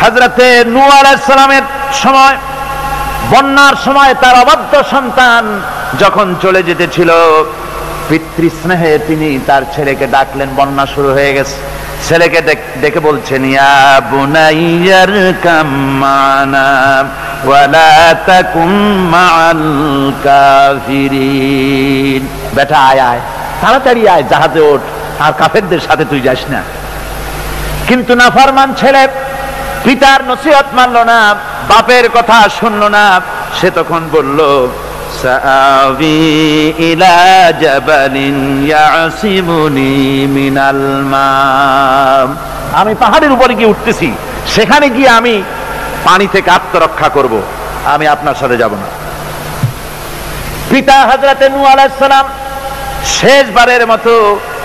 হযরতে নূহ আলাইহিস সালামের সময়, বন্যার সময় তার অবাধ্য সন্তান যখন চলে যেতেছিল, পিতৃস্নেহে তিনি তার ছেলেকে ডাকলেন। বন্যা শুরু হয়ে গেছে, ছেলেকে ডেকে বলছেন, ইয়া বুনাইয়ার কাম্মানা ওয়ালা তাকুম মাআল কাফিরিন। বেটা আয় আয়, তাড়াতাড়ি আয়, জাহাজে ওঠ, আর কাফেরদের সাথে তুই যাস না। কিন্তু নাফরমান ছেলে পিতার নসিহত মানলো না, বাপের কথা শুনলো না। সে তখন বলল, সাআবি ইলা জাবালিন ইয়াসিমুনি মিনাল মা। আমি পাহাড়ের উপরে গিয়ে উঠতেছি, সেখানে গিয়ে আমি পানি থেকে আত্মরক্ষা করব, আমি আপনার সাথে যাব না। পিতা হযরতে নূহ আলাইহিস সালাম শেষবারের মতো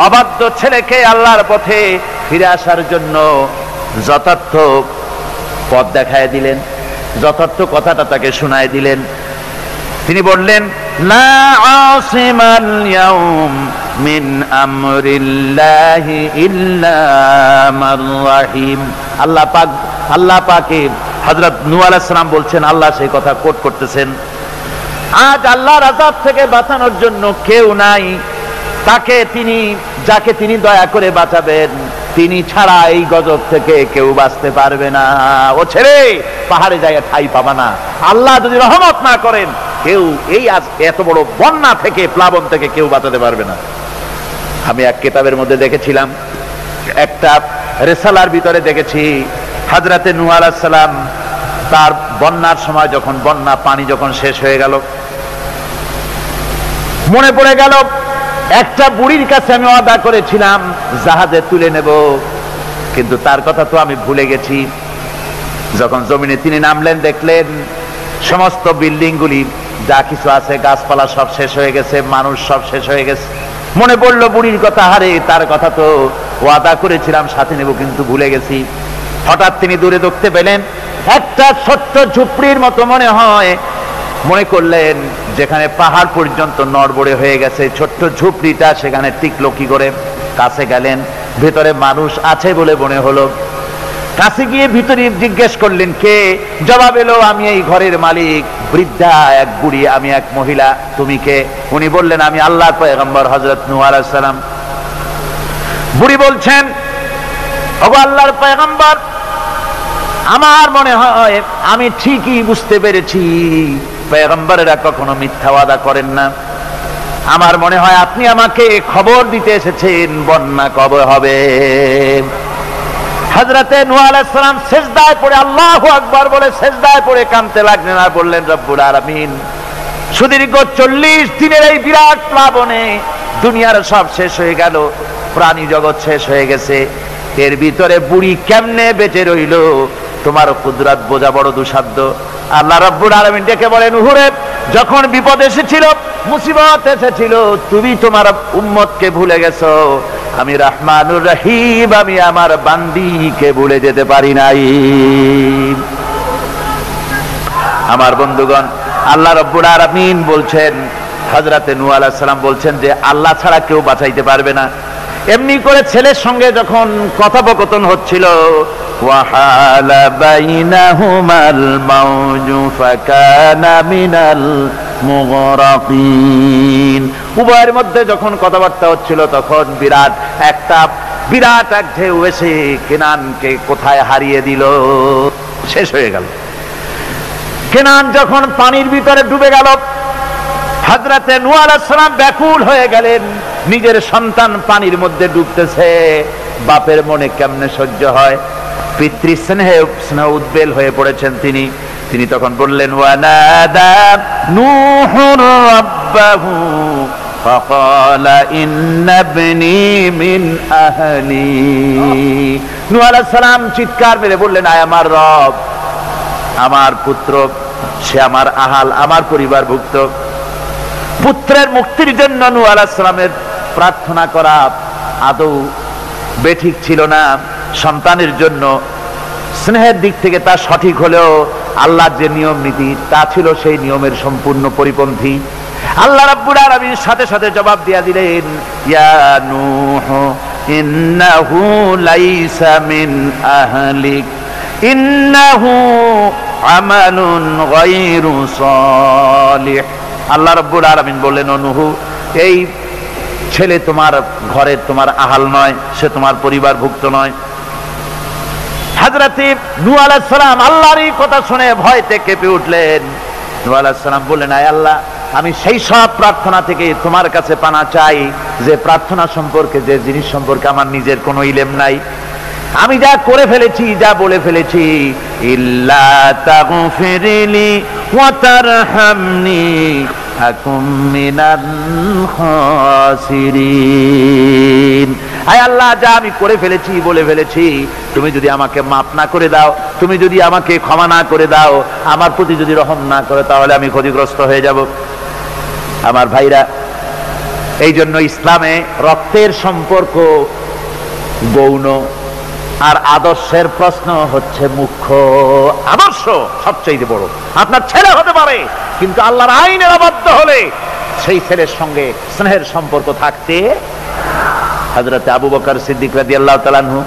অবাধ্য ছেলেকে আল্লাহর পথে ফিরে আসার জন্য যথার্থ পথ দেখায় দিলেন, যথার্থ কথাটা তাকে শোনায় দিলেন। তিনি বললেন, লা আসিমাল ইয়াউম মিন আমরিল্লাহি ইল্লা মান রাহিম। আল্লাহ পাকে হযরত নূহ আলাইহিস সালাম বলছেন, আল্লাহ সেই কথা কোট করতেছেন, আজ আল্লাহর আযাব থেকে বাঁচানোর জন্য কেউ নাই। যাকে তিনি দয়া করে বাঁচাবেন, তিনি ছাড়া এই গজব থেকে কেউ বাঁচতে পারবে না। ও ছেলে, পাহাড়ে যায় ঠাই পাবা না। আল্লাহ যদি রহমত না করেন, কেউ এই আজ এত বড় বন্যা থেকে, প্লাবন থেকে কেউ বাঁচাতে পারবে না। আমি এক কিতাবের মধ্যে দেখেছিলাম, একটা রিসালার ভিতরে দেখেছি, হযরতে নূহ আলাইহিস সালাম তার বন্যার সময় যখন পানি যখন শেষ হয়ে গেল, মনে পড়ে গেল একটা বুড়ির কাছে আমি ওয়াদা করেছিলাম জাহাজে তুলে নেব, কিন্তু তার কথা তো আমি ভুলে গেছি। যখন জমিনে তিনি নামলেন, দেখলেন সমস্ত বিল্ডিং গুলি যা কিছু আছে, গাছপালা সব শেষ হয়ে গেছে, মানুষ সব শেষ হয়ে গেছে। মনে পড়লো বুড়ির কথা, হারে তার কথা তো ওয়াদা করেছিলাম সাথে নেব, কিন্তু ভুলে গেছি। হঠাৎ তিনি দূরে দেখতে পেলেন একটা ছোট্ট ঝুপড়ির মতো মনে করলেন, যেখানে পাহাড় পর্যন্ত নড়বড়ে হয়ে গেছে, ছোট্ট ঝুপড়িটা সেখানে টিকলো কি করে? কাছে গেলেন, ভেতরে মানুষ আছে বলে মনে হলো। কাছে গিয়ে ভিতরে জিজ্ঞেস করলেন, কে? জবাব এলো, আমি এই ঘরের মালিক, বৃদ্ধা এক বুড়ি, আমি এক মহিলা, তুমি কে? উনি বললেন, আমি আল্লাহর পয়গম্বর হযরত নূহ আলাইহিস সালাম। বুড়ি বলছেন, ওগো আল্লাহর পয়গম্বর, আমার মনে হয় আমি ঠিকই বুঝতে পেরেছি, পয়গম্বরেরা কখনো মিথ্যা ওয়াদা করেন না। আমার মনে হয় আপনি আমাকে খবর দিতে এসেছেন বন্যা কবে হবে। হযরতে নূহ আলাইহিস সালাম সিজদায় পড়ে আল্লাহু আকবার বলে সিজদায় পড়ে কাঁদতে লাগলেন আর বললেন, রব্বুল আলামিন, সুদীর্ঘ 40 দিনের এই বিরাট প্লাবনে দুনিয়ার সব শেষ হয়ে গেল, প্রাণী জগৎ শেষ হয়ে গেছে, এর ভিতরে বুড়ি কেমনে বেঁচে রইল? তোমার কুদরত বোঝা বড় দুঃসাধ্য। আল্লাহ রাব্বুল আলামিন ডেকে বলেন, নুহুরে, যখন বিপদ এসেছিল, মুসিবত এসেছিল, তুমি তোমার উম্মতকে ভুলে গেছো। আমি রহমানুর রহিম, আমি আমার বান্দীকে ভুলে যেতে পারি নাই। আমার বন্ধুগণ, আল্লাহ রাব্বুল আলামিন বলছেন, হযরতে নূহ আলাইহিস সালাম বলছেন যে আল্লাহ ছাড়া কেউ বাঁচাইতে পারবে না। এমনি করে ছেলের সঙ্গে যখন কথোপকথন হচ্ছিল, ওয়াহালা বাইনাহুমাল মাউজু ফাকানা মিনাল মুগরাকিন। উভয়ের মধ্যে যখন কথাবার্তা হচ্ছিল, তখন বিরাট এক ঢেউ এসে কেনানকে কোথায় হারিয়ে দিল, শেষ হয়ে গেল। কেনান যখন পানির ভিতরে ডুবে গেল, হযরতে নূহ আলাইহিস সালাম ব্যাকুল হয়ে গেলেন, নিজের সন্তান পানির মধ্যে ডুবতেছে, বাপের মনে কেমনে সহ্য হয়? পিতৃস্নেহে উদ্বেল হয়ে পড়েছেন তিনি তখন বললেন, ওয়ানাদা নূহুর রাব্বাহু ফাকালা ইন্না ইবনি মিন আহলি। নূহ আলাইহিস সালাম চিৎকার মেরে বললেন, আয় আমার রব, আমার পুত্র, সে আমার আহাল, আমার পরিবারভুক্ত। পুত্রের মুক্তির জন্য নূহ আলাইহিস সালামের প্রার্থনা করা আদৌ বেঠিক ছিল না। সন্তানের জন্য স্নেহের দিক থেকে তা সঠিক হলেও আল্লাহর যে নিয়ম নীতি, তা ছিল সেই নিয়মের সম্পূর্ণ পরিপন্থী। আল্লাহ রাব্বুল আলামিন সাথে সাথে জবাব দিয়া দিলেন, ইয়া নূহ ইন্নাহু লাইসা মিন আহলিক ইন্নাহু আমালুন গায়রু সালিহ। আল্লাহ রাব্বুল আলামিন বললেন, ও নূহ, এই ছেলে তোমার ঘরের তোমার আহাল নয়, সে তোমার পরিবারভুক্ত নয়। হযরত নূহ আলাইহিস সালাম আল্লাহর এই কথা শুনে ভয়তে কেঁপে উঠলেন। নূহ আলাইহিস সালাম বললেন, আয় আল্লাহ, আমি সেই সব প্রার্থনা থেকে তোমার কাছে পানা চাই যে প্রার্থনা সম্পর্কে, যে জিনিস সম্পর্কে আমার নিজের কোনো ইলম নাই। আমি যা করে ফেলেছি, যা বলে ফেলেছি, ইল্লা তাগফিরলি ওয়া তারহামনি আকুম মিনাল খাসিরিন। আয় আল্লাহ, যা আমি করে ফেলেছি, বলে ফেলেছি, তুমি যদি আমাকে মাফ না করে দাও, তুমি যদি আমাকে ক্ষমা না করে দাও, আমার প্রতি যদি রহম না করে, তাহলে আমি ক্ষতিগ্রস্ত হয়ে যাব। আমার ভাইরা, এই জন্য ইসলামে রক্তের সম্পর্ক গৌণ, আর আদর্শের প্রশ্ন হচ্ছে মুখ্য। আদর্শ সবচেয়ে বড়। আপনার ছেলে হতে পারে, কিন্তু আল্লাহর আইনের অবাধ্য হলে সেই ছেলের সঙ্গে স্নেহের সম্পর্ক থাকতে। হযরত আবু বকর সিদ্দিক রাদিয়াল্লাহু তাআলা আনহু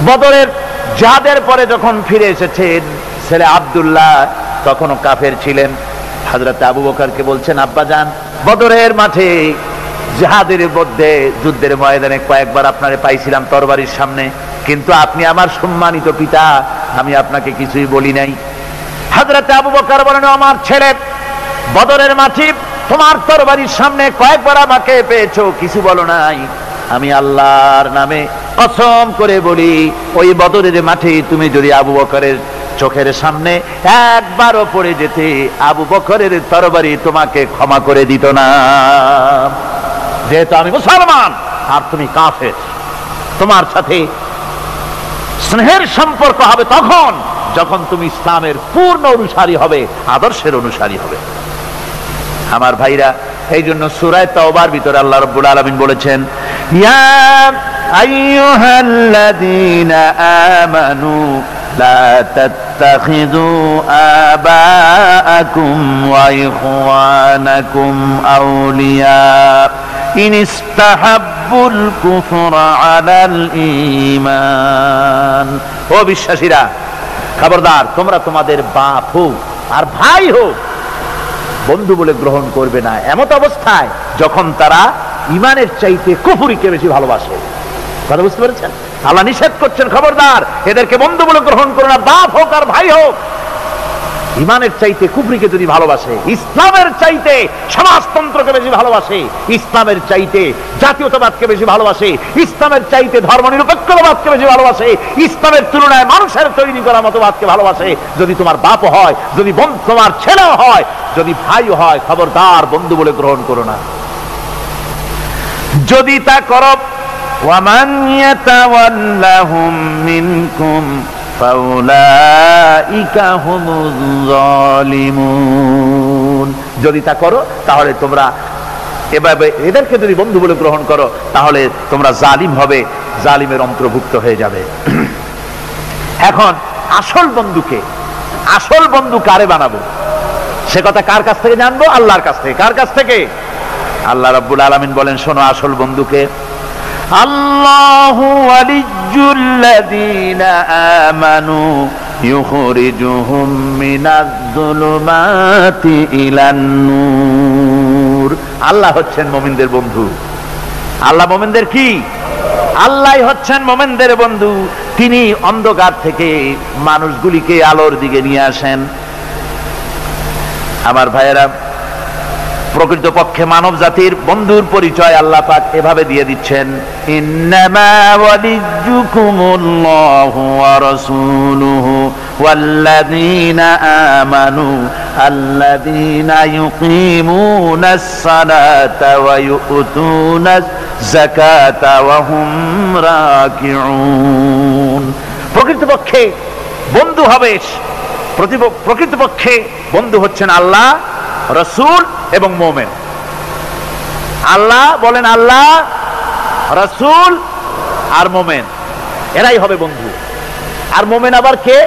বদরের জিহাদের পরে যখন ফিরে এসেছেন, ছেলে আব্দুল্লাহ তখনও কাফের ছিলেন। হযরত আবু বকরকে বলছেন, আব্বাজান, বদরের মাঠে জিহাদের মধ্যে, যুদ্ধের ময়দানে কয়েকবার আপনারে পাইছিলাম তরবারির সামনে, কিন্তু আপনি আমার সম্মানিত পিতা, আমি আপনাকে কিছুই বলি নাই। হযরত আবু বকর বলেন, আমার ছেলে, বদরের মাঠে তোমার তরবারির সামনে কয়েকবার আমাকে পেয়েছো, কিছু বলো নাই। আমি আল্লাহর নামে কসম করে বলি, ওই বদরের মাঠে তুমি যদি আবু বকরের চোখের সামনে একবারও পড়ে যেতে, আবু বকরের তরবারি তোমাকে ক্ষমা করে দিত না। যেহেতু আমি মুসলমান আর তুমি কাফের, তোমার সাথে স্নেহের সম্পর্ক হবে তখন যখন তুমি ইসলামের পূর্ণ অনুসারী হবে, আদর্শের অনুসারী হবে। আমার ভাইরা, এই জন্য সূরা তাওবার ভিতরে আল্লাহ রাব্বুল আলামিন বলেছেন, ইয়া আইয়ুহাল্লাযীনা আমানু লা তাত্তাখিযু আবাআকুম ওয়া ইখওয়ানাকুম আউলিয়া ইন ইসতাহাব্বুল কুফরা আলাল ঈমান। ও বিশ্বাসীরা, খবরদার, তোমরা তোমাদের বাপ হোক আর ভাই হোক বন্ধু বলে গ্রহণ করবে না এমত অবস্থায় যখন তারা ইমানের চাইতে কুফরিকে বেশি ভালোবাসে। কথা বুঝতে পেরেছেন? আল্লাহ নিষেধ করছেন, খবরদার, এদেরকে বন্ধু বলে গ্রহণ করো না, বাপ হোক আর ভাই হোক। ইমানের চাইতে কুফরিকে যদি ভালোবাসে, ইসলামের চাইতে সমাজতন্ত্রকে বেশি ভালোবাসে, ইসলামের চাইতে জাতীয়তাবাদকে বেশি ভালোবাসে, ইসলামের চাইতে ধর্মনিরপেক্ষতাবাদকে বেশি ভালোবাসে, ইসলামের তুলনায় মানুষের তৈরি করা মতবাদকে ভালোবাসে, যদি তোমার বাপও হয়, যদি তোমার ছেলেও হয়, যদি ভাইও হয়, খবরদার, বন্ধু বলে গ্রহণ করো না। যদি তা করো, ওয়ামান ইয়াতাওয়াল্লাহুম মিনকুম ফাউলাইকা হুমুজ জালিমুন। যদি তা করো, তাহলে তোমরা এভাবে এদেরকে যদি বন্ধু বলে গ্রহণ করো, তাহলে তোমরা জালিম হবে, জালিমের অন্তর্ভুক্ত হয়ে যাবে। এখন আসল বন্ধু কারে বানাবো, সে কথা কার কাছ থেকে জানবো? আল্লাহর কাছ থেকে। কার কাছ থেকে? আল্লাহ রাব্বুল আলামিন বলেন, শোনো আসল বন্ধুকে, আল্লাহু ওয়ালিয়্যুল্লাযীনা আমানু ইউখরিজুহুম মিনাজ যুলুমাতি ইলান নূর। আল্লাহ হচ্ছেন মুমিনদের বন্ধু। আল্লাহ মুমিনদের কি? আল্লাহই হচ্ছেন মুমিনদের বন্ধু। তিনি অন্ধকার থেকে মানুষগুলিকে আলোর দিকে নিয়ে আসেন। আমার ভাইয়েরা, প্রকৃতপক্ষে মানব জাতির বন্ধুর পরিচয় আল্লাহ পাক এভাবে দিয়ে দিচ্ছেন, ইন্নামা ওয়ালিয়্যুকুমুল্লাহু ওয়া রাসূলুহু ওয়াল্লাযীনা আমানু আল্লাযীনা ইউকিমুনাস সালাতা ওয়া ইউতুনাজ যাকাতা ওয়া হুম রাকিউন। প্রকৃতপক্ষে বন্ধু হচ্ছেন আল্লাহ, রাসূল এবং মুমিন। আল্লাহ বলেন, আল্লাহ, রাসূল আর মুমিন, এরাই হবে বন্ধু। আর মুমিন আবার কে?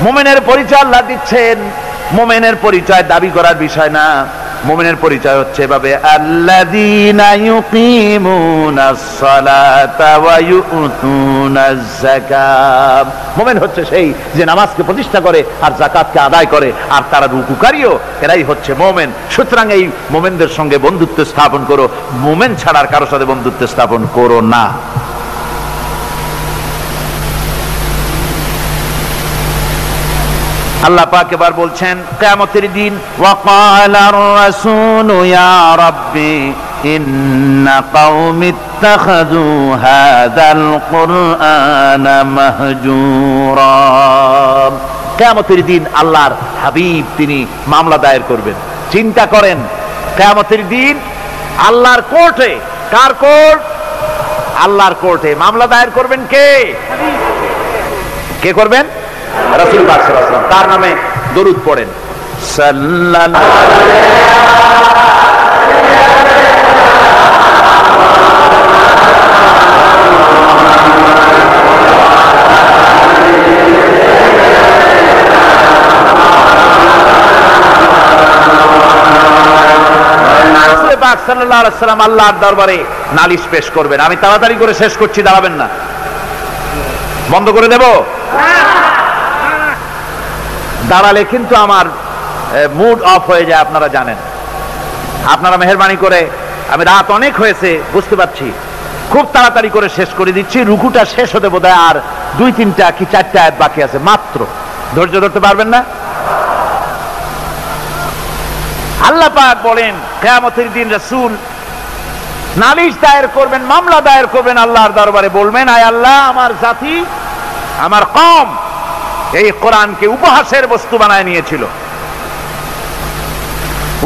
মুমিনের পরিচয় আল্লাহ দিচ্ছেন। মুমিনের পরিচয় দাবি করার বিষয় না, মুমিনের পরিচয় হচ্ছে এভাবে, আল্লাযীনা ইউকিমুনাস সালাতা ওয়া ইউতুনাজ যাকাত। মুমিন হচ্ছে সেই যে নামাজকে প্রতিষ্ঠা করে আর যাকাতকে আদায় করে, আর তারা রুকুকারীও, এরাই হচ্ছে মুমিন। সুতরাং এই মুমিনদের সঙ্গে বন্ধুত্ব স্থাপন করো, মুমিন ছাড়া আর কারোর সাথে বন্ধুত্ব স্থাপন করো না। আল্লাহ পাক এবার বলছেন কিয়ামতের দিন, ওয়াকালার রাসূলু ইয়া রাব্বি ইন্না কওমি ইত্তাখাযু হাযাল কুরআনা মাহজুরা। কিয়ামতের দিন আল্লাহর হাবিব তিনি মামলা দায়ের করবেন। চিন্তা করেন, কিয়ামতের দিন আল্লাহর কোর্টে, কার কোর্ট? আল্লাহর কোর্টে মামলা দায়ের করবেন কে? কে করবেন? রাসূল পাক সাল্লাল্লাহু আলাইহি ওয়াসাল্লাম। তার নামে দরুদ পড়েন, সাল্লাল্লাহু সাল্লাল্লাহু আলাইহি ওয়াসাল্লাম আল্লাহর দরবারে নালিশ পেশ করবেন। আমি তাড়াতাড়ি করে শেষ করছি, দাঁড়াবেন না, বন্ধ করে দেব। দাঁড়ালে কিন্তু আমার মুড অফ হয়ে যায়, আপনারা জানেন। আপনারা মেহেরবানি করে, আমি রাত অনেক হয়েছে বুঝতে পারছি, খুব তাড়াতাড়ি করে শেষ করে দিচ্ছি। রুকুটা শেষ হতে বোধহয় আর 2-3টা কি 4টা আয়াত বাকি আছে মাত্র। ধৈর্য ধরতে পারবেন না? আল্লাহ পাক বলেন কিয়ামতের দিন রাসূল নালিশ দায়ের করবেন, মামলা দায়ের করবেন আল্লাহর দরবারে। বলবেন, আয় আল্লাহ, আমার জাতি, আমার কওম এই কোরআনকে উপহাসের বস্তু বানায় নিয়েছিল।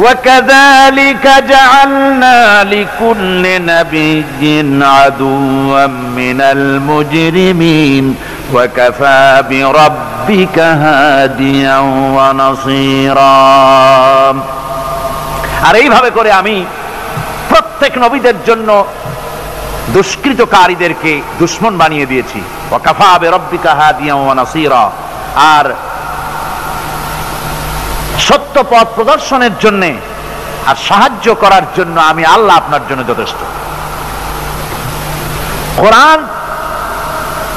وَكَذَلِكَ جَعَلْنَا لِكُلِّ نَبِيٍّ عَدُوًّا مِّنَ الْمُجْرِمِينَ وَكَفَى بِرَبِّكَ هَادِيًا وَنَصِيرًا। আর এইভাবে করে আমি প্রত্যেক নবীদের জন্য দুষ্কৃতকারীদেরকে দুশমন বানিয়ে দিয়েছি। ওয়াকাফা বিরাব্বিকা হাদিয়ান ওয়া নাসীরা। আর সত্য পথ প্রদর্শনের জন্য আর সাহায্য করার জন্য আমি আল্লাহ আপনার জন্য যথেষ্ট। কোরআন,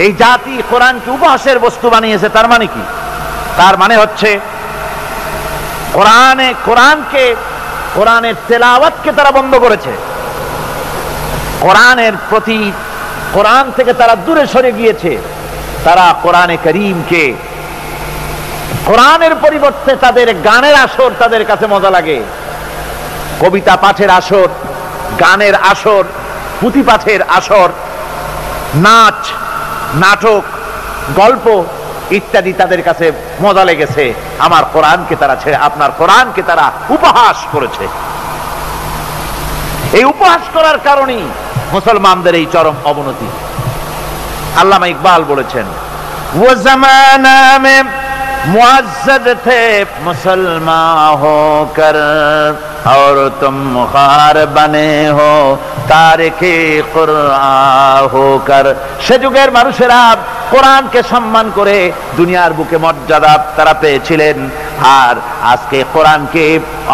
এই জাতি কোরআনকে উপহাসের বস্তু বানিয়েছে। তার মানে কি? তার মানে হচ্ছে কোরআনের তেলাওয়াতকে তারা বন্ধ করেছে, কোরআনের প্রতি, কোরআন থেকে তারা দূরে সরে গিয়েছে। তারা কোরআনে কারীমকে, কোরআনের পরিবর্তে তাদের গানের আসর তাদের কাছে মজা লাগে। কবিতা পাঠের আসর, গানের আসর, পুঁথি পাঠের আসর, নাচ, নাটক, গল্প ইত্যাদি তাদের কাছে মজা লেগেছে। আমার কোরআনকে তারা ছেড়ে আপনার কোরআনকে তারা উপহাস করেছে। এই উপহাস করার কারণেই মুসলমানদের এই চরম অবনতি। আল্লামা ইকবাল বলেছেন, ও জামানা মে মুআজ্জদ থে মুসলমান হোকর और तुम खार बने हो तारिके कुরআন होकर। সে যুগের মানুষেরা কোরআনকে সম্মান করে দুনিয়ার বুকে মর্যাদা তারা পেয়েছিলেন, আর আজকে কোরআনকে,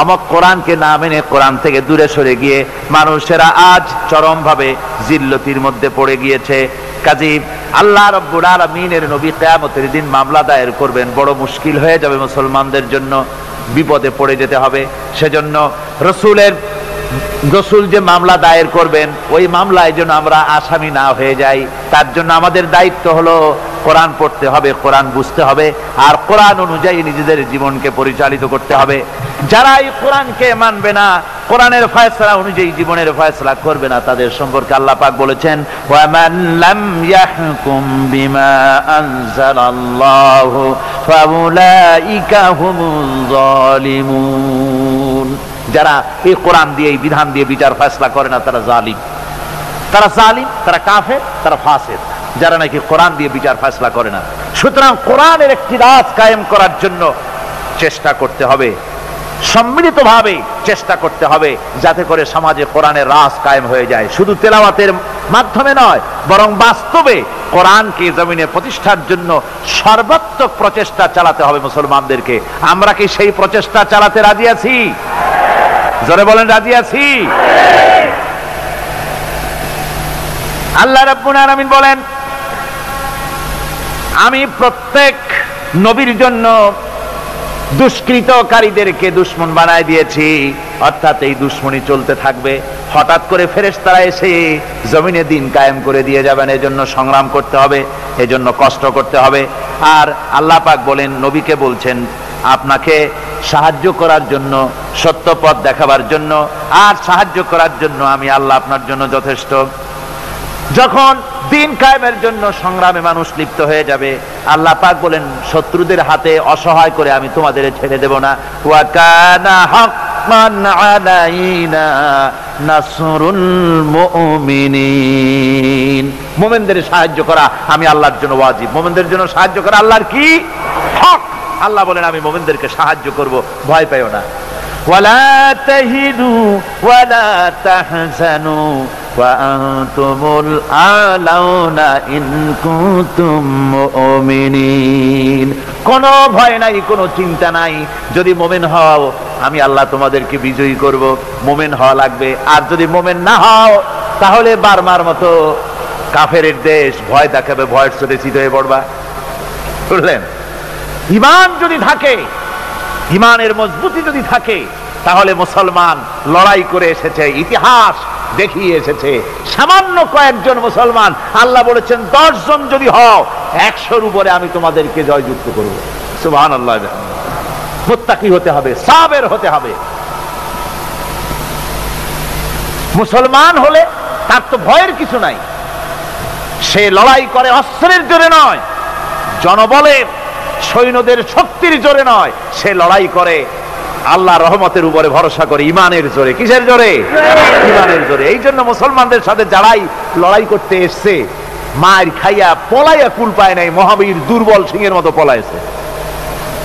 অমক কোরআনকে না মেনে কোরআন থেকে দূরে সরে গিয়ে মানুষেরা আজ চরমভাবে জিল্লতির মধ্যে পড়ে গিয়েছে। কাজী আল্লাহ রাব্বুল আলামিনের নবী কিয়ামতের দিন মামলা দায়ের করবেন, বড় মুশকিল হয়ে যাবে মুসলমানদের জন্য, বিপদে পড়ে যেতে হবে। সেজন্য রসুল যে মামলা দায়ের করবেন, ওই মামলায় যেন আমরা আসামি না হয়ে যাই, তার জন্য আমাদের দায়িত্ব হলো কোরআন পড়তে হবে, কোরআন বুঝতে হবে, আর কোরআন অনুযায়ী নিজেদের জীবনকে পরিচালিত করতে হবে। যারা এই কোরআনকে মানবে না, কোরআনের ফয়সালা অনুযায়ী জীবনের ফয়সালা করবে না, তাদের সম্পর্কে আল্লাহ পাক বলেছেন, ওয়ামান লাম ইয়াহকুম বিমা আনজালাল্লাহু ফাউলাইকা হুমুজ জালিমুন। যারা এই কোরআন দিয়ে, এই বিধান দিয়ে বিচার ফয়সালা করে না, তারা জালিম, তারা কাফের, তারা ফাসিক, যারা নাকি কোরআন দিয়ে বিচার ফয়সালা করে না। সুতরাং কোরআনের একটি রাজ কায়েম করার জন্য চেষ্টা করতে হবে, সম্মিলিতভাবে চেষ্টা করতে হবে, যাতে করে সমাজে কোরআনের রাজ কায়েম হয়ে যায়। শুধু তেলাওয়াতের মাধ্যমে নয়, বরং বাস্তবে কোরআনকে জমিনে প্রতিষ্ঠার জন্য সর্বাত্মক প্রচেষ্টা চালাতে হবে মুসলমানদেরকে। আমরা কি সেই প্রচেষ্টা চালাতে রাজি আছি? জোরে বলেন রাজি আছি। আল্লাহ রাব্বুল আলামিন বলেন, আমি প্রত্যেক নবীর জন্য দুষ্কৃতকারীদেরকে দুশমন বানায় দিয়েছি, অর্থাৎ এই দুশমনি চলতে থাকবে। হঠাৎ করে ফেরেশতারা এসে জমিনে দিন কায়েম করে দিয়ে যাবেন, এজন্য সংগ্রাম করতে হবে, এজন্য কষ্ট করতে হবে। আর আল্লাহ পাক বলেন, নবীকে বলছেন আপনাকে সাহায্য করার জন্য, সত্য পথ দেখাবার জন্য আর সাহায্য করার জন্য আমি আল্লাহ আপনার জন্য যথেষ্ট। যখন দিন কায়েমের জন্য সংগ্রামে মানুষ লিপ্ত হয়ে যাবে, আল্লাহ পাক বলেন শত্রুদের হাতে অসহায় করে আমি তোমাদের ছেড়ে দেব না। ওয়া কানা হাক্কান আলাইনা নাসরুল মুমিনিন, মুমিনদের সাহায্য করা আমি আল্লাহর জন্য ওয়াজিব। মুমিনদের জন্য সাহায্য করা আল্লাহর কি হক। আল্লাহ বলেন আমি মুমিনদেরকে সাহায্য করব, ভয় পাইও না। ওয়ালা তাহিনু ওয়ালা তাহজানু ওয়া আনতুমুল আলাউনা ইন কুনতুম মুমিনিন, কোনো ভয় নাই, কোনো চিন্তা নাই, যদি মুমিন হও আমি আল্লাহ তোমাদেরকে বিজয়ী করব। মুমিন হওয়া লাগবে, আর যদি মুমিন না হও তাহলে বার্মার মতো কাফেরের দেশ ভয় দেখাবে, ভয়ের চোটে চিত হয়ে পড়বা। বুঝলেন? ঈমান যদি থাকে, ঈমানের মজবুতি যদি থাকে, তাহলে মুসলমান লড়াই করে এসেছে, ইতিহাস দেখিয়ে এসেছে। সামান্য কয়েকজন মুসলমান, আল্লাহ বলেছেন 10 জন যদি হও 100-র উপরে আমি তোমাদেরকে জয়যুক্ত করব। সুবহানাল্লাহ। মুত্তাকি হতে হবে, সাবের হতে হবে। মুসলমান হলে তার তো ভয়ের কিছু নাই, সে লড়াই করে অস্ত্রের জোরে নয়, জনবলে সৈন্যদের শক্তির জোরে নয়, সে লড়াই করে আল্লাহ রহমতের উপরে ভরসা করে, ইমানের জোরে। কিসের জোরে? ইমানের জোরে। এই জন্য মুসলমানদের সাথে যারাই লড়াই করতে এসছে, মায়ের খাইয়া পলাইয়া কুল পায় নাই, মহাবীর দুর্বল সিংহের মতো পলাইছে।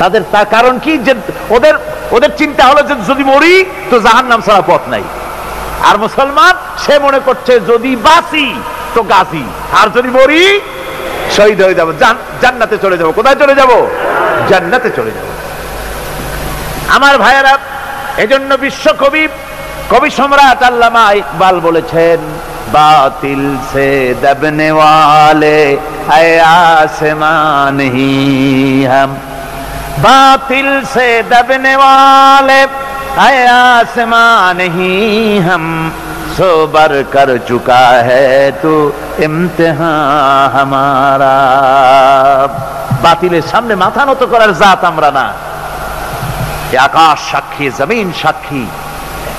তাদের তার কারণ কি? যে ওদের চিন্তা হলো যে যদি মরি তো জাহান্নাম ছাড়া পথ নাই। আর মুসলমান সে মনে করছে যদি বাঁচি তো গাজী, আর যদি মরি শহীদ হয়ে যাবো, জান্নাতে চলে যাবো। কোথায় চলে যাব? জান্নাতে চলে যাব। আমার ভাইয়েরা, এজন্য বিশ্বকবি, কবি সম্রাট আল্লামা ইকবাল বলেছেন, বাতিল সে দবনে ওয়ালে আয়ে আসমান হি হাম, বাতিল সে দবনে ওয়ালে আয়ে আসমান হি হাম, सोबर कर चुका है तू इम्तिहान हमारा। বাতিলের সামনে মাথা নত করার জাত আমরা না। আকাশ সাক্ষী, জমিন সাক্ষী,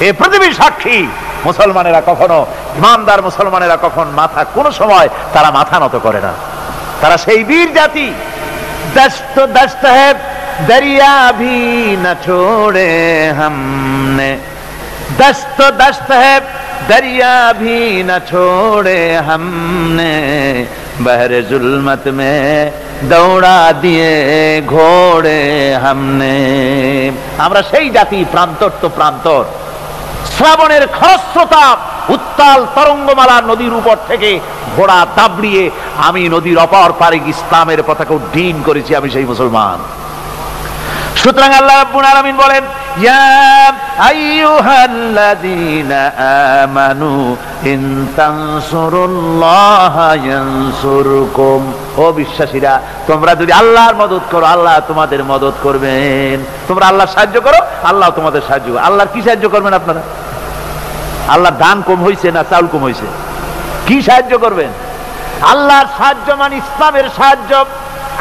এ পৃথিবী সাক্ষী। মুসলমানেরা কখনো, ইমানদার মুসলমানেরা কখন মাথা, কোন সময় তারা মাথা নত করে না। তারা সেই বীর জাতি। দস্ত দস্ত है दरिया भी न छोड़े हमने, दस्त दस्त है दरिया भी न छोड़े हमने, बहर जुल्मत में दौड़ा दिए घोड़े हमने। আমরা সেই জাতি, প্রান্তর তো প্রান্তর। শ্রাবণের খরস্রোতা উত্তাল তরঙ্গমালা নদীর উপর থেকে ঘোড়া দাবড়িয়ে আমি নদীর অপর পারে ইসলামের পতাকা উড্ডীন করেছি, আমি সেই মুসলমান। সুতরাং আল্লাহ রাব্বুল আলামিন বলেন, ইয়া আইয়ুহাল্লাযীনা আমানু ইন তানসুরুল্লাহা ইয়ানসুরকুম, ও বিশ্বাসীরা তোমরা যদি আল্লাহর মদদ করো আল্লাহ তোমাদের মদদ করবেন। তোমরা আল্লাহর সাহায্য করো, আল্লাহ তোমাদের সাহায্য করবে। আল্লাহর কি সাহায্য করবেন আপনারা? আল্লাহর দান কম হইছে না চাউল কম হইছে? কি সাহায্য করবেন? আল্লাহর সাহায্য মানে ইসলামের সাহায্য।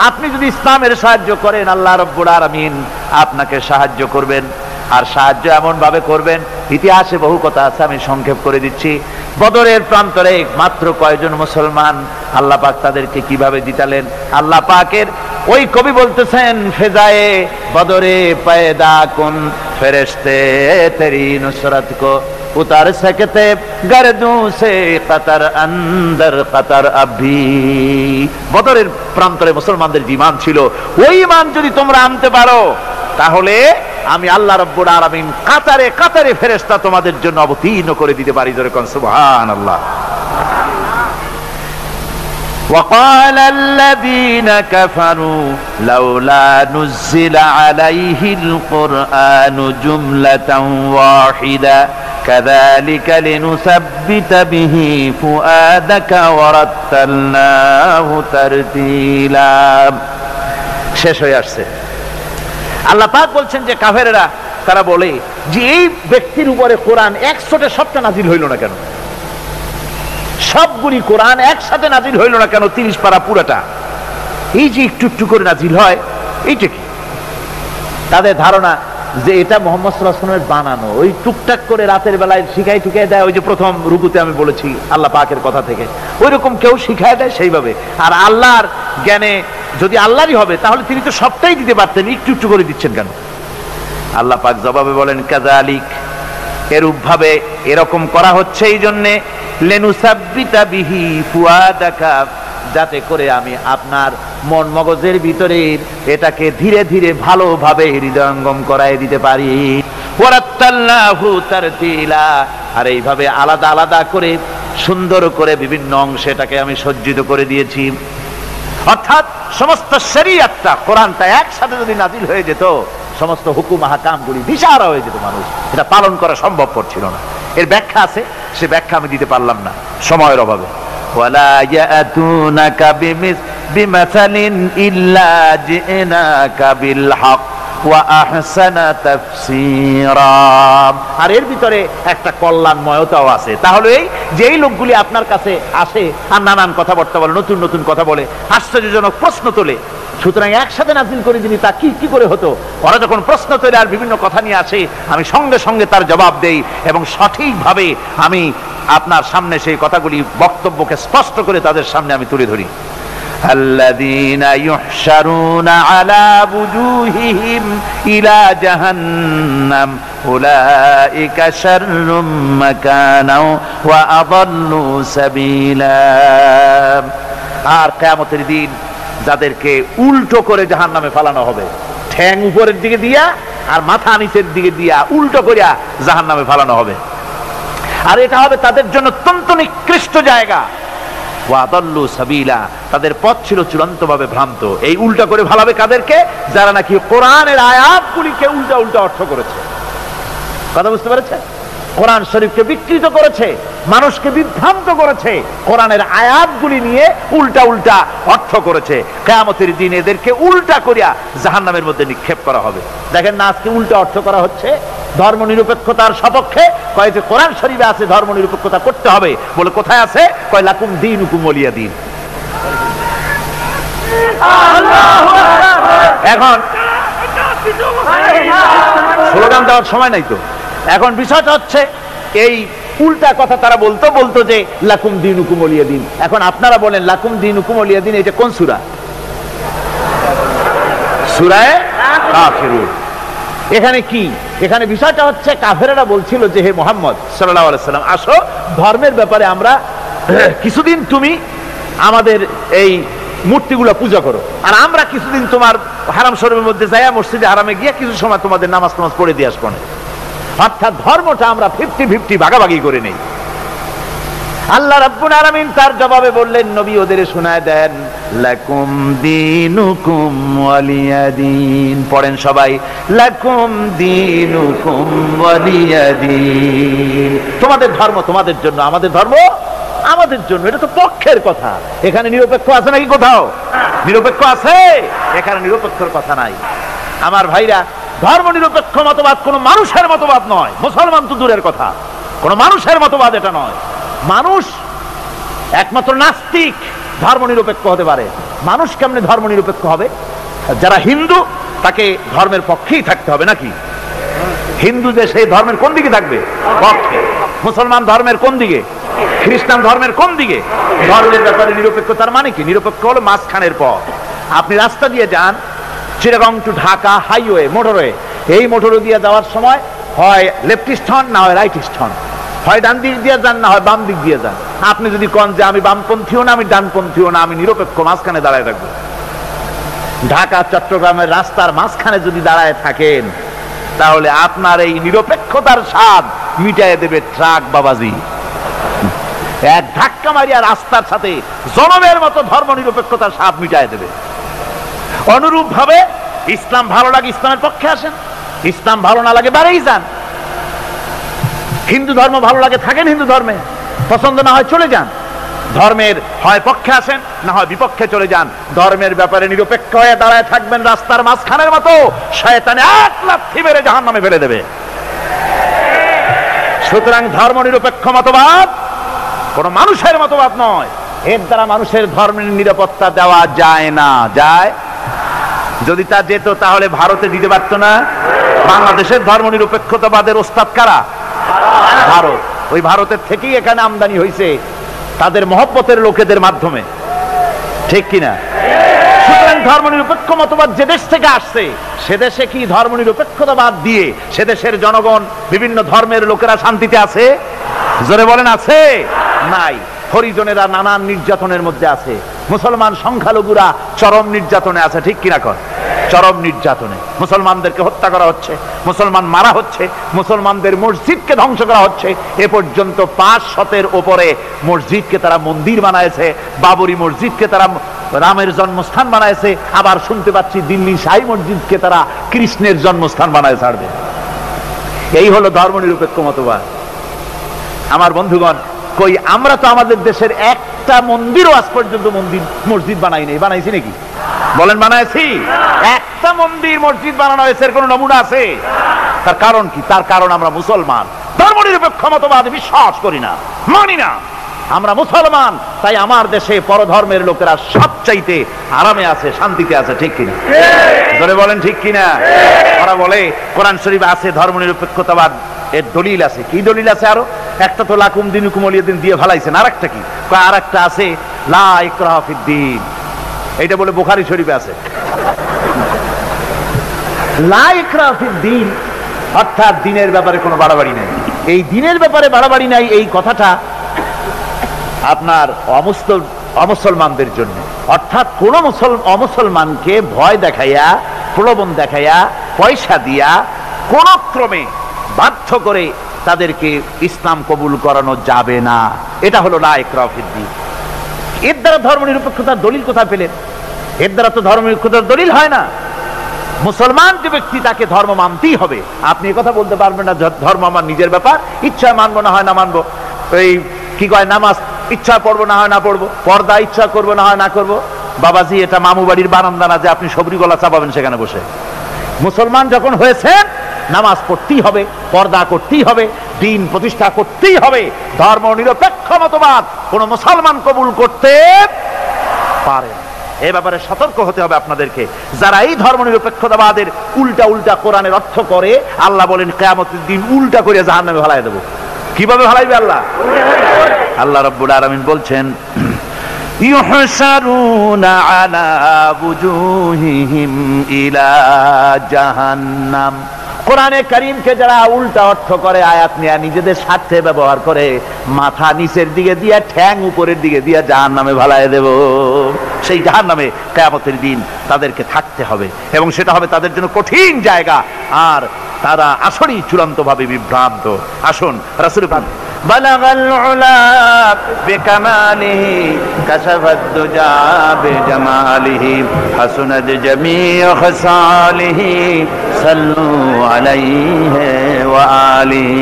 আপনি যদি ইসলামের সাহায্য করেন, আল্লাহ রাব্বুল আলামিন আপনাকে সাহায্য করবেন। আর সাহায্য এমন ভাবে করবেন, ইতিহাসে বহু কথা আছে, আমি সংক্ষেপ করে দিচ্ছি। বদরের প্রান্তরে মাত্র কয়জন মুসলমান, আল্লাহ পাক তাদেরকে কিভাবে জিতালেন। আল্লাহ পাকের ওই কবি বলতেছেন, ফেজায়ে বদরে পয়দা কুন ফেরেশতে তেরি নুসরত কো उतार सकते गर्दों से कतर अंदर कतर अभी। বদরের প্রান্তরে মুসলমানদের ঈমান ছিল, ওই ঈমান যদি তোমরা আনতে পারো তাহলে আমি আল্লাহ রাব্বুল আলামিন কাতারে কাতারে ফেরেশতা তোমাদের জন্য অবতীর্ণ করে দিতে পারি। জোরে কোন সুবহানাল্লাহ। وقال الذين كفروا لولا نزل عليه القرآن جملة واحدة كذلك لنثبت به فؤادك ورتلناه ترتيلا। শেষ হয়ে আসছে। আল্লাহ পাক বলছেন যে কাফেরেরা তারা বলে যে এই ব্যক্তির উপরে কোরআন একসাথে সবটা নাজিল হইল না কেন, সবগুলি কোরআন একসাথে নাজিল হইল না কেন, 30 পারা পুরাটা এই যে একটু একটু করে নাজিল হয়, এইটা কি? তাদের ধারণা যে এটা মুহাম্মদ সাল্লাল্লাহু আলাইহি ওয়াসাল্লামের বানানো, ওই টুকটাক করে রাতের বেলায় শিখাই টুকাই দেয়। ওই যে প্রথম রুকুতে আমি বলেছি আল্লাহ পাকের কথা থেকে, ওই রকম কেউ শিখায় দেয় সেইভাবে। আর আল্লাহর জ্ঞানে যদি আল্লাহরই হবে তাহলে তিনি তো সবটাই দিতে পারতেন, একটু একটু করে দিচ্ছেন কেন? আল্লাহ পাক জবাবে বলেন কাযালিক, এরূপ ভাবে এরকম করা হচ্ছে এই জন্যে লিনুসাব্বিতা বিহি ফুআদাকা, যাতে করে আমি আপনার মন মগজের ভিতরে এটাকে ধীরে ধীরে ভালোভাবে হৃদয়ঙ্গম করায় দিতে পারি। ওয়ারাত্তালনাহু তারতিলা, আর এইভাবে আলাদা আলাদা করে সুন্দর করে বিভিন্ন অংশে এটাকে আমি সজ্জিত করে দিয়েছি। অর্থাৎ সমস্ত শরীয়তটা, কোরআনটা একসাথে যদি নাজিল হয়ে যেত, সমস্ত হুকুম আহকামগুলি দিশাহারা হয়ে যেত, মানুষ এটা পালন করা সম্ভবপর ছিল না। এর ব্যাখ্যা আছে, সে ব্যাখ্যা আমি দিতে পারলাম না সময়ের অভাবে। ওয়ালা ইয়াতুনাকা বিমাসালিন ইল্লা জিনাকা বিল হক ওয়া আহসানা তাফসীরা। আর এর ভিতরে একটা কল্যাণময়তাও আছে। তাহলে এই যেই লোকগুলি আপনার কাছে আসে আর নানান কথাবার্তা বলে, নতুন নতুন কথা বলে, আশ্চর্যজনক প্রশ্ন তোলে, সুতরাং একসাথে নাজিল করে দিলি তা কি করে হতো? ওরা যখন প্রশ্ন তোলে আর বিভিন্ন কথা নিয়ে আসে, আমি সঙ্গে সঙ্গে তার জবাব দেই এবং সঠিকভাবে আমি আপনার সামনে সেই কথাগুলি বক্তব্যকে স্পষ্ট করে তাদের সামনে আমি তুলে ধরি। আল্লাযীনা ইউহশারুনা আলা বুজুহিহিম ইলা জাহান্নাম উলাইকা শাররুম মাকানাও ওয়া আযাল্লু সাবিলা। আর কিয়ামতের দিন যাদেরকে উল্টো করে জাহান্নামে ফেলানো হবে, ঠ্যাং উপরের দিকে দিয়া আর মাথা নিচের দিকে দিয়া উল্টো করিয়া জাহান্নামে ফেলানো হবে। আর এটা হবে তাদের জন্য অত্যন্ত নিকৃষ্ট জায়গা। ওয়া আযাল্লু সাবিলা, তাদের পথ ছিল চূড়ান্তভাবে ভ্রান্ত। এই উল্টা করে ফেলাবে কাদেরকে? যারা নাকি কোরআনের আয়াতগুলিকে উল্টা উল্টা অর্থ করেছে। কথা বুঝতে পেরেছেন? কোরআন শরীফকে বিকৃত করেছে, মানুষকে বিভ্রান্ত করেছে, কোরআনের আয়াতগুলি নিয়ে উল্টা উল্টা অর্থ করেছে। কিয়ামতের দিন এদেরকে উল্টা করিয়া জাহান্নামের মধ্যে নিক্ষেপ করা হবে। দেখেন না, আজকে উল্টা অর্থ করা হচ্ছে ধর্ম নিরপেক্ষতার সপক্ষে। কয় যে কোরআন শরীফে আছে ধর্ম নিরপেক্ষতা করতে হবে, বলে কোথায় আছে? কয় লাকুম দীনুকুম ওয়ালিয়া দীন। এখন স্লোগান দেওয়ার সময় নাই তো। এখন বিষয়টা হচ্ছে এই উল্টা কথা তারা বলতো বলতো যে লাকুম দীনুকুম ওয়ালিয়া দীন। এখন আপনারা বলেন লাকুম দীনুকুম ওয়ালিয়া দীন এটা কোন সূরা? সূরা কাফিরুন। এখানে কি? এখানে বিষয়টা হচ্ছে কাফেরেরা বলছিল যে হে মুহাম্মদ সাল্লাল্লাহু আলাইহি সাল্লাম, আসো ধর্মের ব্যাপারে আমরা কিছুদিন তুমি আমাদের এই মূর্তিগুলো পূজা করো, আর আমরা কিছুদিন তোমার হারাম শরীফের মধ্যে যাইয়া মসজিদে হারামে গিয়ে কিছু সময় তোমাদের নামাজ টামাজ পড়ে দিয়ে আসবো। অর্থাৎ ধর্মটা আমরা 50-50 ভাগাভাগি করে নেই। আল্লাহ রাব্বুল আলামিন তার জবাবে বললেন, নবী ওদের শোনায় দেন, লাকুম দীনুকুম ওয়ালিয়া দীন। পড়েন সবাই, লাকুম দীনুকুম ওয়ালিয়া দীন। তোমাদের ধর্ম তোমাদের জন্য, আমাদের ধর্ম আমাদের জন্য। এটা তো পক্ষের কথা। এখানে নিরপেক্ষ আছে নাকি কোথাও? নিরপেক্ষ আছে? এখানে নিরপেক্ষর কথা নাই। আমার ভাইরা, ধর্ম নিরপেক্ষ মতবাদ কোন মানুষের মতবাদ নয়। মুসলমান তো দূরের কথা, কোন মানুষের মতবাদ এটা নয়। মানুষ একমাত্র নাস্তিক ধর্ম নিরপেক্ষ হতে পারে। মানুষ কেমনে ধর্ম নিরপেক্ষ হবে? যারা হিন্দু তাকে ধর্মের পক্ষেই থাকতে হবে নাকি? হিন্দু যে সেই ধর্মের কোন দিকে থাকবে? পক্ষে। মুসলমান ধর্মের কোন দিকে? খ্রিস্টান ধর্মের কোন দিকে? ধর্মের ব্যাপারে নিরপেক্ষতার মানে কি? নিরপেক্ষ হলো মাঝখানের পথ। আপনি রাস্তা দিয়ে যান, Chittagong to Dhaka highway, motorway, এই মোটরওয়ে দিয়ে যাওয়ার সময় হয় লেফটিস্ট হন না হয় রাইটিস্ট হন, হয় ডান দিক দিয়ে যান না হয় বাম দিক দিয়ে যান। আপনি যদি কোন যে আমি বামপন্থীও না আমি ডানপন্থীও না, আমি নিরপেক্ষ মাঝখানে দাঁড়ায় থাকবো, ঢাকা চট্টগ্রামের রাস্তার মাঝখানে যদি দাঁড়ায় থাকেন, তাহলে আপনার এই নিরপেক্ষতার স্বাদ মিটাইয়ে দেবে ট্রাক বাবাজি। এক ধাক্কা মারিয়া রাস্তার সাথে জনমের মতো ধর্ম নিরপেক্ষতার স্বাদ মিটায় দেবে। অনুরূপ ভাবে ইসলাম ভালো লাগে ইসলামের পক্ষে আসেন, ইসলাম ভালো না লাগে বাড়েই যান। হিন্দু ধর্ম ভালো লাগে থাকেন হিন্দু ধর্মে, পছন্দ না হয় চলে যান। ধর্মের হয় পক্ষে আসেন না হয় বিপক্ষে চলে যান। ধর্মের ব্যাপারে নিরপেক্ষ হয়ে দাঁড়ায় থাকবেন রাস্তার মাঝখানের মতো, শয়তানে এক লাথি মেরে জাহান্নামে ফেলে দেবে। সুতরাং ধর্ম নিরপেক্ষ মতবাদ কোন মানুষের মতবাদ নয়, এর দ্বারা মানুষের ধর্মের নিরাপত্তা দেওয়া যায় না। যায়? যদি তা যেত তাহলে ভারতে দিতে পারত না। বাংলাদেশের ধর্ম নিরপেক্ষতাবাদের ওস্তাদ কারা? ভারত। ওই ভারতের থেকেই এখানে আমদানি হয়েছে তাদের মহব্বতের লোকেদের মাধ্যমে, ঠিক কিনা? সুতরাং ধর্ম নিরপেক্ষ মতবাদ যে দেশ থেকে আসছে সে দেশে কি ধর্ম নিরপেক্ষতাবাদ দিয়ে সে দেশের জনগণ বিভিন্ন ধর্মের লোকেরা শান্তিতে আছে? জোরে বলেন আছে? নাই। হরিজনেরা নানান নির্যাতনের মধ্যে আছে, মুসলমান সংখ্যালঘুরা চরম নির্যাতনে আছে, ঠিক কিনা কর? চরম নির্যাতনে মুসলমানদেরকে হত্যা করা হচ্ছে, মুসলমান মারা হচ্ছে, মুসলমানদের মসজিদকে ধ্বংস করা হচ্ছে। এ পর্যন্ত 500-এর উপরে মসজিদকে তারা মন্দির বানাইছে, বাবরি মসজিদকে তারা রামের জন্মস্থান বানাইছে, আবার শুনতে পাচ্ছি দিল্লি শাহী মসজিদকে তারা কৃষ্ণের জন্মস্থান বানায় ছাড়বে। এই হলো ধর্ম নিরপেক্ষ মতবাদ। আমার বন্ধুগণ, কই আমরা তো আমাদের দেশের একটা মন্দিরও আজ পর্যন্ত মসজিদ বানাই নাই। বানাইছি নাকি? বলেন বানাইছি? একটা মন্দির মসজিদ বানানো হয়েছে এর কোন নমুনা আছে? তার কারণ কি? তার কারণ আমরা মুসলমান, ধর্ম নিরপেক্ষ মতবাদে বিশ্বাস করি না, মানি না। আমরা মুসলমান, তাই আমার দেশে পরধর্মের লোকেরা সবচাইতে আরামে আছে, শান্তিতে আছে, ঠিক কিনা? ধরে বলেন ঠিক কিনা? ওরা বলে কোরআন শরীফ আছে ধর্ম নিরপেক্ষতাবাদ, এর দলিল আছে। কি দলিল আছে? আরো একটা তো লাকুম দিনুকুম ওয়ালিয়াদিন দিয়ে ফেলাইছেন, আর একটা কি? আর একটা আছে লা ইকরাহা ফিদ্দীন, এইটা বলে বুখারী শরীফে আছে। লা ইকরাহা ফিদ্দীন অর্থাৎ দিনের ব্যাপারে কোনো বাড়াবাড়ি নাই। এই দিনের ব্যাপারে বাড়াবাড়ি নাই এই কথাটা আপনার অমুসলমানদের জন্য, অর্থাৎ কোন অমুসলমানকে ভয় দেখাইয়া, প্রলোভন দেখাইয়া, পয়সা দিয়া কোন ক্রমে বাধ্য করে তাদেরকে ইসলাম কবুল করানো যাবে না। এটা হলো লা ইকরাহা ফিদ্দীন। এর দ্বারা ধর্ম নিরপেক্ষতার দলিল কোথায় পেলেন? এর দ্বারা তো ধর্ম নিরপেক্ষতার দলিল হয় না। মুসলমান যে ব্যক্তি তাকে ধর্ম মানতেই হবে। আপনি কথা বলতে পারবেন না ধর্ম আমার নিজের ব্যাপার, ইচ্ছা মানবো না হয় না মানবো। এই কি কয়, নামাজ ইচ্ছা পড়বো না হয় না পড়বো, পর্দা ইচ্ছা করবো না হয় না করবো। বাবাজি, এটা মামু বাড়ির বারান্দা না যে আপনি সবরি গলা চাপাবেন সেখানে বসে। মুসলমান যখন হয়েছেন নামাজ পড়তেই হবে, পর্দা করতেই হবে, দিন প্রতিষ্ঠা করতেই হবে। ধর্ম নিরপেক্ষ মতবাদ কোন মুসলমান কবুল করতে পারে। এ ব্যাপারে সতর্ক হতে হবে আপনাদেরকে। যারা এই ধর্ম নিরপেক্ষতাবাদের উল্টা উল্টা কোরআনের অর্থ করে, আল্লাহ বলেন কিয়ামতের দিন উল্টা করে জাহান্নামে ফেলায় দেব। কিভাবে ফেলাইবে আল্লাহ? আল্লাহ রাব্বুল আলামিন বলছেন ইউহশারুনা আলা বুজুহিহিম ইলা জাহান্নাম। কোরআনে কারীমকে যারা উল্টা অর্থ করে, আয়াত নিয়ে নিজেদের স্বার্থে ব্যবহার করে, মাথা নিচের দিকে দিয়া ঠ্যাং উপরের দিকে দিয়া জাহান্নামে ভালায় দেব। সেই জাহান্নামে কিয়ামতের দিন তাদেরকে থাকতে হবে এবং সেটা হবে তাদের জন্য কঠিন জায়গা, আর তারা আসলেই চূড়ান্ত ভাবে বিভ্রান্ত। আসুন রাসূল পাক বালাগাল উলা বিকামালিহি কাশাফাদ দুজা বিজামালিহি হাসুনাত জামিউ খাসালিহি সাল্লু আলাইহি ওয়া আলিহি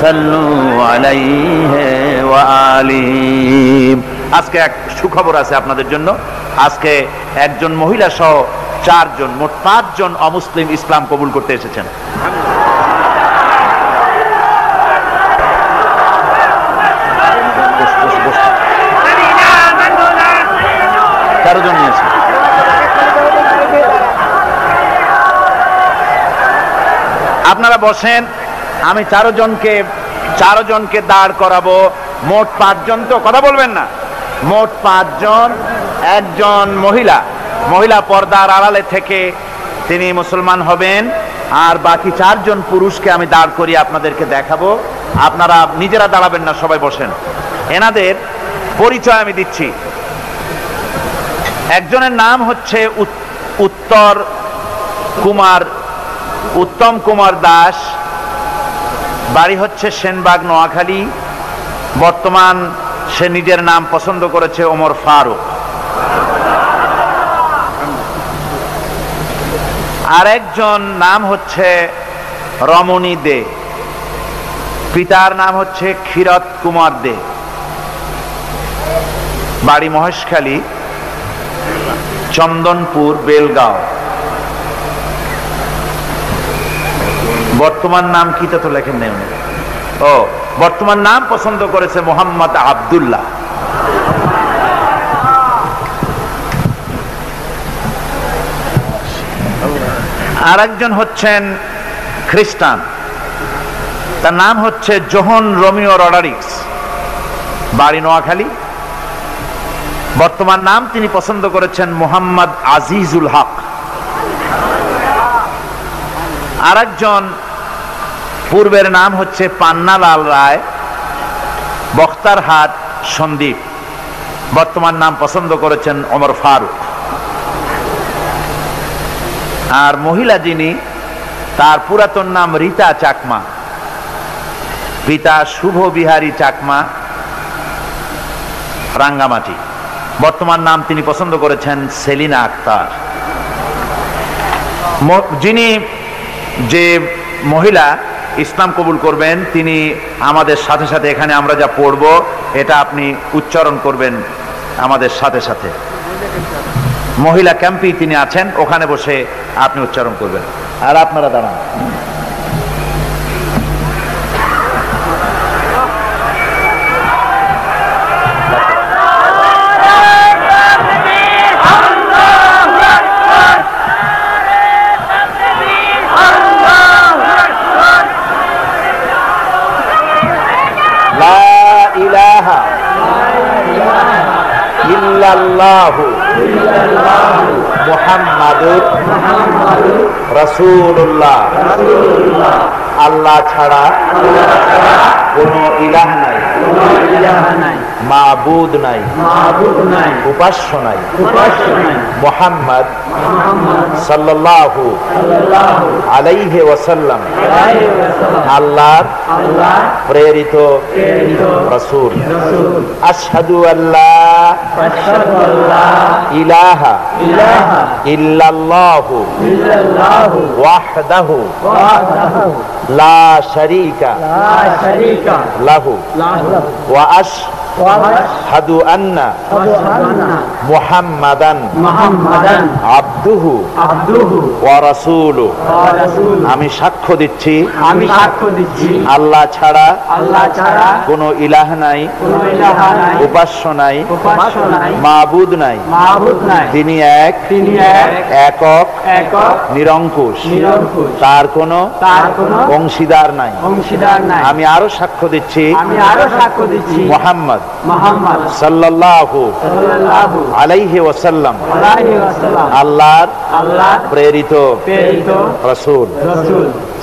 সাল্লু আলাইহি ওয়া আলিহি। আজকে এক সুখবর আছে আপনাদের জন্য। আজকে একজন মহিলা সহ 4 জন, মোট 5 জন অমুসলিম ইসলাম কবুল করতে এসেছেন। আপনারা বসেন, আমি 4 জনকে দাঁড় করাবো। মোট 5 জন, তো কথা বলবেন না। মোট 5 জন। একজন মহিলা পর্দার আড়ালে থেকে তিনি মুসলমান হবেন, আর বাকি 4 জন পুরুষকে আমি দাঁড় করিয়ে আপনাদেরকে দেখাবো। আপনারা নিজেরা দাঁড়াবেন না, সবাই বসেন। এনাদের পরিচয় আমি দিচ্ছি। একজনের নাম হচ্ছে উত্তর কুমার, উত্তম কুমার দাস, বাড়ি হচ্ছে সেনবাগ, নোয়াখালী। বর্তমান সে নিজের নাম পছন্দ করেছে ওমর ফারুক। আরেকজন নাম হচ্ছে রমণী দে, পিতার নাম হচ্ছে ক্ষীরত কুমার দে, বাড়ি মহেশখালী, চন্দনপুর, বেলগাঁও। বর্তমান নাম কি তা তো লেখেন নেই উনি। ও, বর্তমান নাম পছন্দ করেছে মোহাম্মদ আব্দুল্লাহ। আর একজন হচ্ছেন খ্রিস্টান, তার নাম হচ্ছে জোহন রোমিও রডারিক্স, বাড়ি নোয়াখালী। বর্তমান নাম তিনি পছন্দ করেছেন মোহাম্মদ আজিজুল হক। আর একজন পূর্বের নাম হচ্ছে পান্নালাল রায়, বখতারহাট, সন্দ্বীপ। বর্তমান নাম পছন্দ করেছেন ওমর ফারুক। আর মহিলা যিনি, তার পুরাতন নাম রীতা চাকমা, পিতা শুভ বিহারী চাকমা, রাঙ্গামাটি। বর্তমান নাম তিনি পছন্দ করেছেন সেলিনা আক্তার। যিনি, যে মহিলা ইসলাম কবুল করবেন, তিনি আমাদের সাথে সাথে এখানে আমরা যা পড়ব এটা আপনি উচ্চারণ করবেন আমাদের সাথে সাথে। মহিলা ক্যাম্পে তিনি আছেন, ওখানে বসে আপনি উচ্চারণ করবেন। আর আপনারা দাঁড়ান। মুহাম্মাদুর রাসূলুল্লাহ। আল্লাহ ছাড়া কোনো ইলাহ নাই, মাবুদ নাই, উপাস্য নাই। মুহাম্মদ সাল্লাল্লাহু আলাইহি ওয়াসাল্লাম আল্লাহর প্রেরিত রাসূল। আশহাদু আল্লা ইলাহা ইল্লাল্লাহু ওয়াহদাহু লা শারীকা লাহু ওয়া আশহাদু আন্না মুহাম্মাদান আবদুহু ওয়া রাসূলুহু। আমি সাক্ষ্য দিচ্ছি আল্লাহ ছাড়া কোনো ইলাহ নাই, উপাস্য নাই, মাবুদ নাই। তিনি এক, একক, নিরঙ্কুশ, তার কোনো অংশীদার নাই। আমি আরো সাক্ষ্য দিচ্ছি মুহাম্মদ সাল্লাল্লাহু আলাইহি ওয়াসাল্লাম আল্লাহর প্রেরিত রাসূল।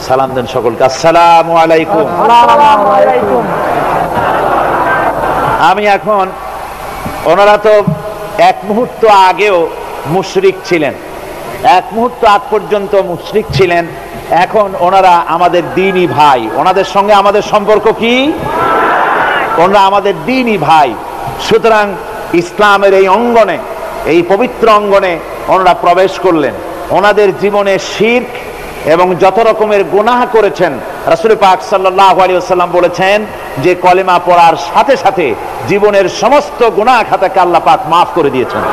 সালাম দেন সকলকে, আসসালামু আলাইকুম। আমি এখন, ওনারা তো এক মুহূর্ত আগেও মুশরিক ছিলেন, এক মুহূর্ত আগ পর্যন্ত মুশরিক ছিলেন, এখন ওনারা আমাদের দ্বীনি ভাই। ওনাদের সঙ্গে আমাদের সম্পর্ক কি? ওনারা আমাদের দ্বীনি ভাই। সুতরাং ইসলামের এই অঙ্গনে, এই পবিত্র অঙ্গনে ওনারা প্রবেশ করলেন। ওনাদের জীবনে শিরক এবং যত রকমের গুনাহ করেছেন, রাসূল পাক সাল্লাল্লাহু আলাইহি ওয়াসাল্লাম বলেছেন যে কলেমা পড়ার সাথে সাথে জীবনের সমস্ত গুনাহ খাতাকে আল্লাহ পাক মাফ করে দিয়েছেন।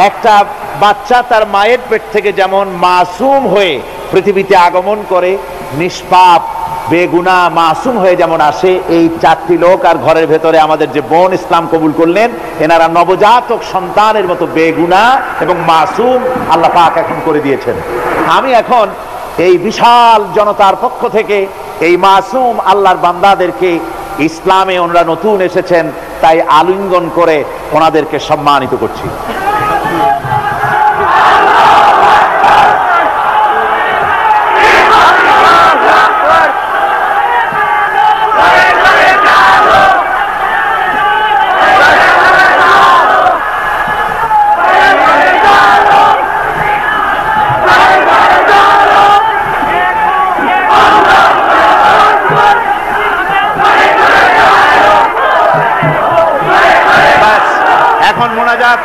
একটা বাচ্চা তার মায়ের পেট থেকে যেমন মাসুম হয়ে পৃথিবীতে আগমন করে, নিষ্পাপ বেগুনা মাসুম হয়ে যেমন আসে, এই চারটি লোক আর ঘরের ভেতরে আমাদের যে বোন ইসলাম কবুল করলেন, এনারা নবজাতক সন্তানের মতো বেগুনা এবং মাসুম আল্লাহ পাক এখন করে দিয়েছেন। আমি এখন এই বিশাল জনতার পক্ষ থেকে এই মাসুম আল্লাহর বান্দাদেরকে, ইসলামে ওনারা নতুন এসেছেন তাই আলিঙ্গন করে ওনাদেরকে সম্মানিত করছি।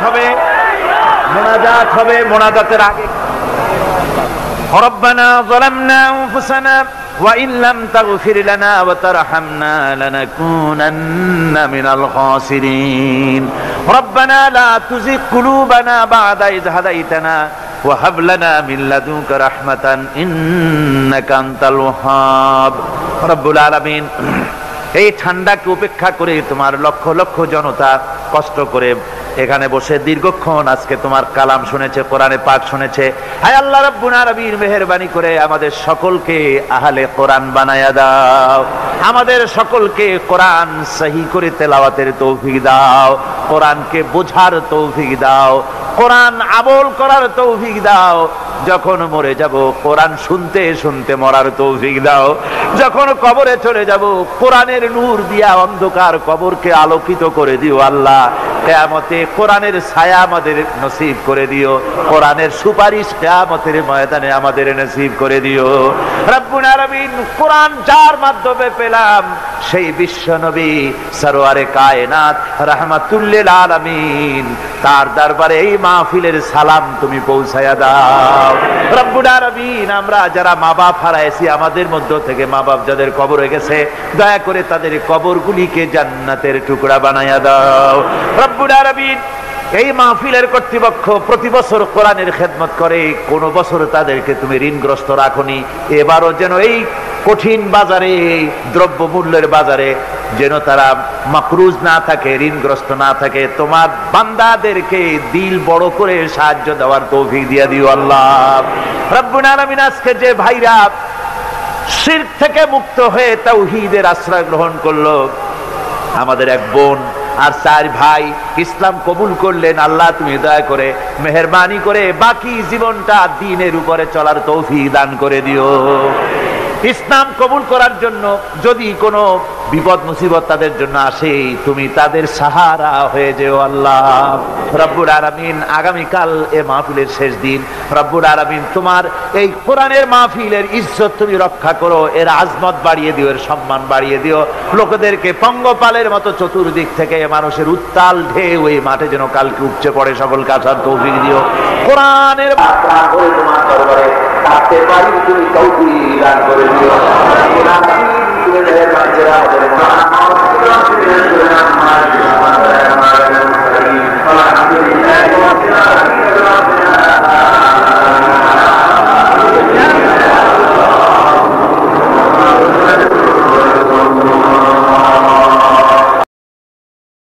হবে মোনাজাতের আগে রব্বানা যালামনা আনফুসানা ওয়া ইন লাম তাগফির লানা ওয়া তারহামনা লানাকুনান্না মিনাল খাসিরিন রব্বানা লা তুযিগ কুলুবানা বা'দা ইয হাদাইতানা ওয়া হাব লানা মিন লাদুনকা রাহমাতান ইন্নাকা আনতাল ওয়াহ্হাব রব্বুল আলামিন এই ঠান্ডাকে উপেক্ষা করে তোমার লক্ষ লক্ষ জনতা কষ্ট করে এখানে বসে দীর্ঘক্ষণ আজকে তোমার কালাম শুনেছে, কোরআনে পাক শুনেছে। হায় আল্লাহ রাব্বুল আলামিন মেহেরবানি করে আমাদের সকলকে আহলে কোরআন বানায়া দাও, আমাদের সকলকে কোরআন সহি করে তেলাওয়াতের তৌফিক দাও, কোরআনকে বোঝার তৌফিক দাও, কোরআন আমল করার তৌফিক দাও। যখন মরে যাব কোরআন শুনতে শুনতে মরার তৌফিক দাও। যখন কবরে চলে যাব কোরআনের নূর দিয়া অন্ধকার কবরকে আলোকিত করে দিও আল্লাহ। কিয়ামতে কোরআনের ছায়া আমাদের নসিব করে দিও, কোরআনের সুপারিশ কিয়ামতের ময়দানে আমাদের নসিব করে দিও রব্বুল আলামিন। কোরআন যার মাধ্যমে পেলাম সেই বিশ্ব নবী সরওয়ারে কায়নাত রাহমাতুল লিল আলামিন, তার দরবারে এই মাহফিলের সালাম তুমি পৌঁছায়া দাও রব্বুল আলামিন। আমরা যারা মা বাপ হারাইছি, আমাদের মধ্য থেকে মা বাপ যাদের কবরে গেছে, দয়া করে তাদের কবরগুলিকে জান্নাতের টুকরা বানায়া দাও রব্বুল আলামিন। এই মাহফিলের কর্তৃপক্ষ প্রতি বছর কোরআনের খেদমত করে, কোন বছর তাদেরকে তুমি ঋণগ্রস্ত রাখনি, এবারও যেন এই কঠিন বাজারে, দ্রব্য মূল্যের বাজারে যেন তারা মাকরুজ না থাকে, ঋণগ্রস্ত না থাকে। তোমার বান্দাদেরকে দিল বড় করে সাহায্য দেওয়ার তৌফিক দিয়া দিও আল্লাহ রব্বুল আলামিন। আজকে যে ভাইরা শিরক থেকে মুক্ত হয়ে তাওহীদের আশ্রয় গ্রহণ করলো, আমাদের এক বোন আর 4 ভাই ইসলাম কবুল করলেন, আল্লাহ তুমি দয়া করে মেহেরবানি করে বাকি জীবনটা দ্বীনের উপরে চলার তৌফিক দান করে দিও। ইসলাম কবুল করার জন্য যদি কোনো বিপদ মুসিবত তাদের জন্য আসে, তুমি তাদের সাহারা হয়ে যেও আল্লাহ রব্বুল আলামিন। আগামীকাল এ মাহফিলের শেষ দিন, রব্বুল আলামিন তোমার এই কোরআনের মাহফিলের ইজ্জত তুমি রক্ষা করো, এর আজমত বাড়িয়ে দিও, এর সম্মান বাড়িয়ে দিও। লোকেদেরকে পঙ্গপালের মতো চতুর্দিক থেকে মানুষের উত্তাল ঢেউ এই মাঠে যেন কালকে উপচে পড়ে, সকলকে আসার তৌফিক দিও। কোরআনের তোমার দরবারে থাকতে পারি, তুমি তৌফিক দান করে দিও। কোরআন তুমি মেহেরবানি করে আমাদের